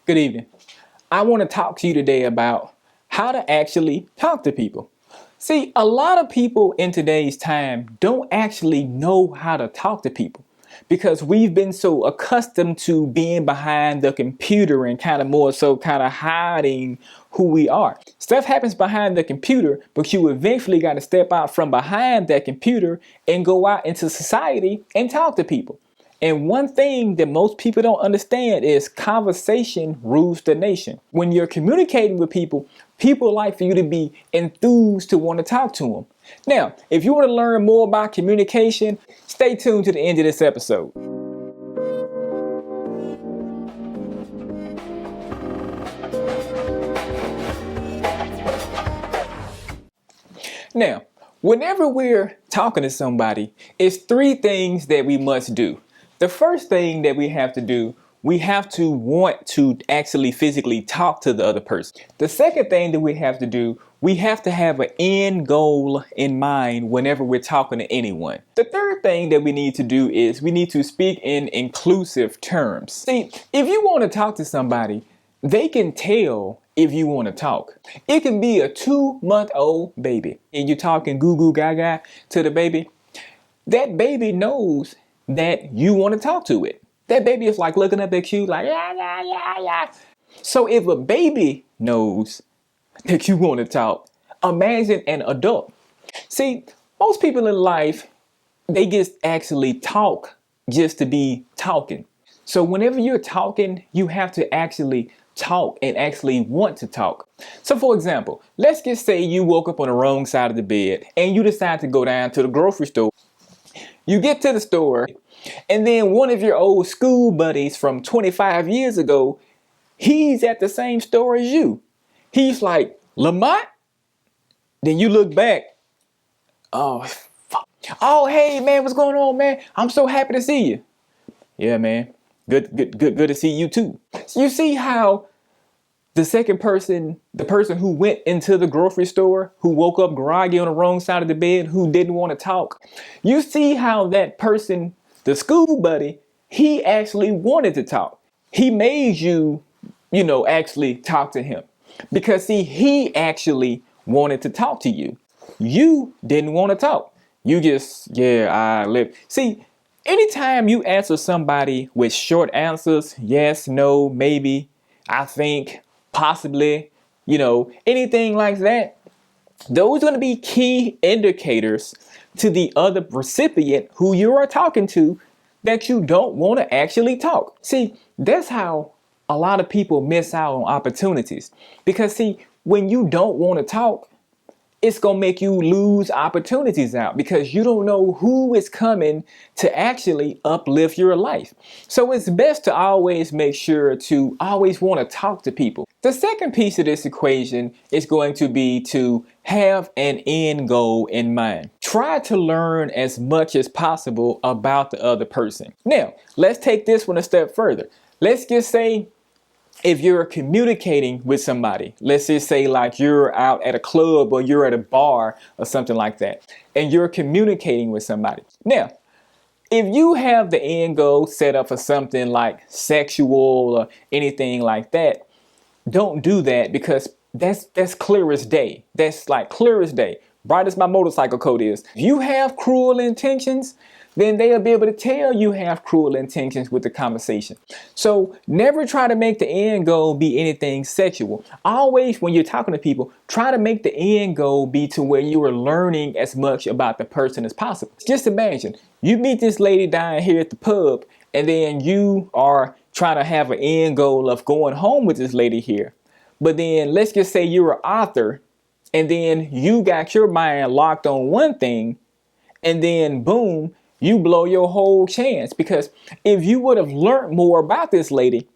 Good evening. I want to talk to you today about how to actually talk to people. See, a lot of people in today's time don't actually know how to talk to people because we've been so accustomed to being behind the computer and kind of hiding who we are. Stuff happens behind the computer, but you eventually got to step out from behind that computer and go out into society and talk to people. And one thing that most people don't understand is conversation rules the nation. When you're communicating with people, people like for you to be enthused to want to talk to them. Now, if you want to learn more about communication, stay tuned to the end of this episode. Now, whenever we're talking to somebody, it's three things that we must do. The first thing that we have to do, we have to want to actually physically talk to the other person. The second thing that we have to do, we have to have an end goal in mind whenever we're talking to anyone. The third thing that we need to do is we need to speak in inclusive terms. See, if you want to talk to somebody, they can tell if you want to talk. It can be a 2-month-old baby and you're talking goo goo gaga to the baby. That baby knows that you want to talk to it. That baby is like looking up at you like, yeah. So if a baby knows that you want to talk, imagine an adult. See, most people in life, they just actually talk just to be talking. So whenever you're talking, you have to actually talk and actually want to talk. So for example, let's just say you woke up on the wrong side of the bed and you decide to go down to the grocery store. You get to the store and then one of your old school buddies from 25 years ago, he's at the same store as you. He's like, Lamont? Then you look back. Oh, fuck. Oh, hey man, what's going on, man? I'm so happy to see you. Yeah, man. Good to see you too. So you see how the second person, the person who went into the grocery store, who woke up groggy on the wrong side of the bed, who didn't want to talk, you see how that person, the school buddy, he actually wanted to talk. He made you, actually talk to him because see, he actually wanted to talk to you. You didn't want to talk. You just, I live. See, anytime you answer somebody with short answers, yes, no, maybe, I think, possibly, anything like that, those are going to be key indicators to the other recipient who you are talking to that you don't want to actually talk. See, that's how a lot of people miss out on opportunities. Because see, when you don't want to talk, it's going to make you lose opportunities out because you don't know who is coming to actually uplift your life. So it's best to always make sure to always want to talk to people. The second piece of this equation is going to be to have an end goal in mind. Try to learn as much as possible about the other person. Now, let's take this one a step further. Let's just say if you're communicating with somebody, let's just say like you're out at a club or you're at a bar or something like that, and you're communicating with somebody. Now, if you have the end goal set up for something like sexual or anything like that, don't do that because that's clear as day. That's like clear as day. Bright as my motorcycle coat is. If you have cruel intentions, then they'll be able to tell you have cruel intentions with the conversation. So never try to make the end goal be anything sexual. Always, when you're talking to people, try to make the end goal be to where you are learning as much about the person as possible. Just imagine, you meet this lady down here at the pub, and then you are trying to have an end goal of going home with this lady here. But then let's just say you're an author, and then you got your mind locked on one thing, and then boom, you blow your whole chance. Because if you would have learned more about this lady,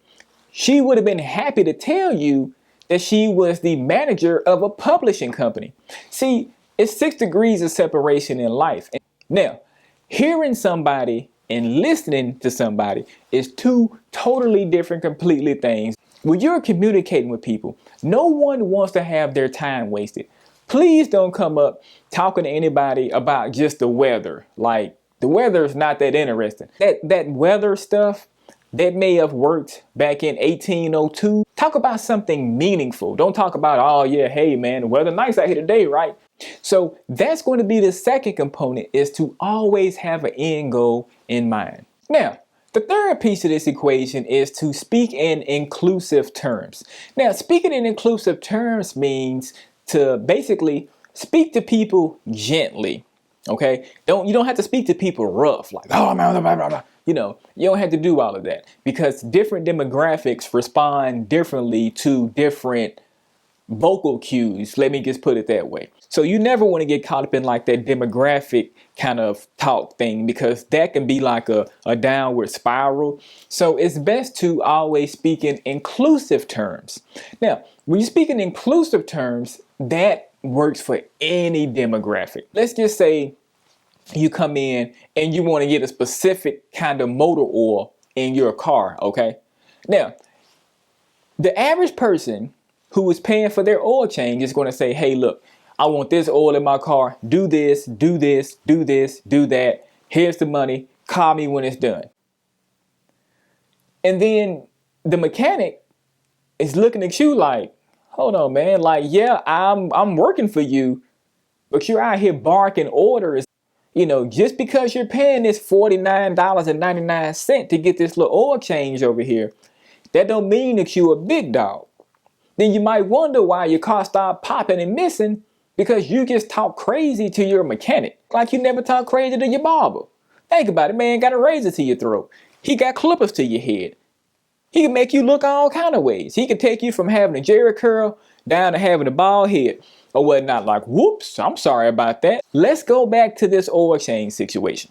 she would have been happy to tell you that she was the manager of a publishing company. See, it's 6 degrees of separation in life. Now, hearing somebody and listening to somebody is two totally different, completely things. When you're communicating with people, no one wants to have their time wasted. Please don't come up talking to anybody about just the weather. Like, the weather is not that interesting. That weather stuff, that may have worked back in 1802. Talk about something meaningful. Don't talk about, oh yeah, hey man, the weather nice out here today, right? So that's going to be the second component, is to always have an end goal in mind. Now, the third piece of this equation is to speak in inclusive terms. Now, speaking in inclusive terms means to basically speak to people gently. Okay, you don't have to speak to people rough, like, oh man, blah, blah, blah. You don't have to do all of that, because different demographics respond differently to different vocal cues. Let me just put it that way. So you never want to get caught up in like that demographic kind of talk thing, because that can be like a downward spiral. So it's best to always speak in inclusive terms. Now, when you speak in inclusive terms, that works for any demographic. Let's just say you come in and you want to get a specific kind of motor oil in your car, okay? Now, the average person who is paying for their oil change is going to say, hey, look, I want this oil in my car. Do this, do this, do this, do that. Here's the money. Call me when it's done. And then the mechanic is looking at you like, hold on, man. Like, yeah, I'm working for you, but you're out here barking orders. Just because you're paying this $49.99 to get this little oil change over here, that don't mean that you a big dog. Then you might wonder why your car started popping and missing, because you just talk crazy to your mechanic, like you never talk crazy to your barber. Think about it, man. Got a razor to your throat. He got clippers to your head. He can make you look all kind of ways. He can take you from having a jerry curl down to having a bald head or whatnot. Like, whoops, I'm sorry about that. Let's go back to this oil change situation.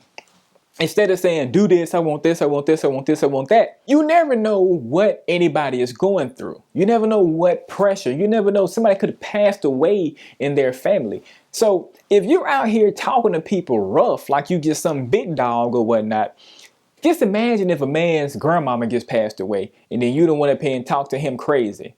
Instead of saying, do this, I want this, I want this, I want this, I want that. You never know what anybody is going through. You never know what pressure. You never know, somebody could have passed away in their family. So if you're out here talking to people rough, like you just some big dog or whatnot, just imagine if a man's grandmama just passed away and then you don't want to pay and talk to him crazy.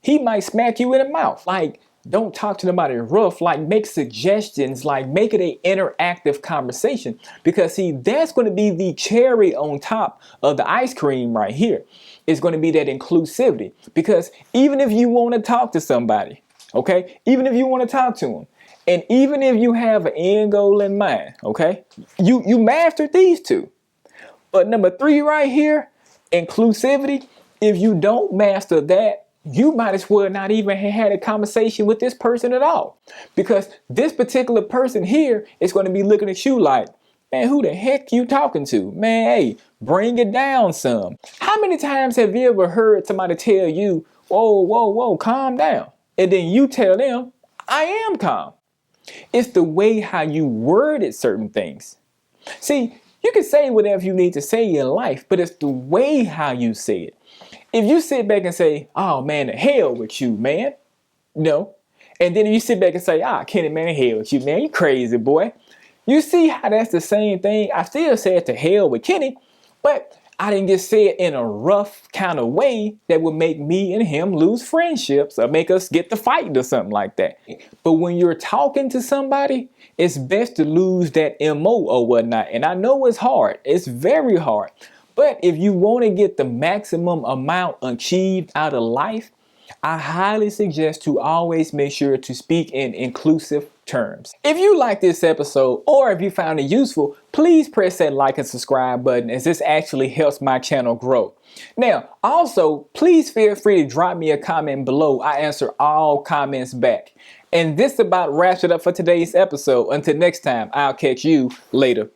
He might smack you in the mouth. Like, don't talk to nobody rough. Like, make suggestions, like make it an interactive conversation, because see, that's going to be the cherry on top of the ice cream right here. It's going to be that inclusivity, because even if you want to talk to somebody, okay, even if you want to talk to them, and even if you have an end goal in mind, okay, you mastered these two. But number 3 right here, inclusivity, if you don't master that, you might as well not even have had a conversation with this person at all. Because this particular person here is going to be looking at you like, man, who the heck you talking to? Man, hey, bring it down some. How many times have you ever heard somebody tell you, whoa, whoa, whoa, calm down? And then you tell them, I am calm. It's the way how you worded certain things. See, you can say whatever you need to say in life, but it's the way how you say it. If you sit back and say, oh man, the hell with you, man. No. And then if you sit back and say, Kenny, man, the hell with you, man. You crazy, boy. You see how that's the same thing? I still said to hell with Kenny, but I didn't just say it in a rough kind of way that would make me and him lose friendships or make us get to fighting or something like that. But when you're talking to somebody, it's best to lose that MO or whatnot. And I know it's hard. It's very hard. But if you want to get the maximum amount achieved out of life, I highly suggest to always make sure to speak in inclusive terms. If you like this episode, or if you found it useful, please press that like and subscribe button, as this actually helps my channel grow. Now, also, please feel free to drop me a comment below. I answer all comments back. And this about wraps it up for today's episode. Until next time, I'll catch you later.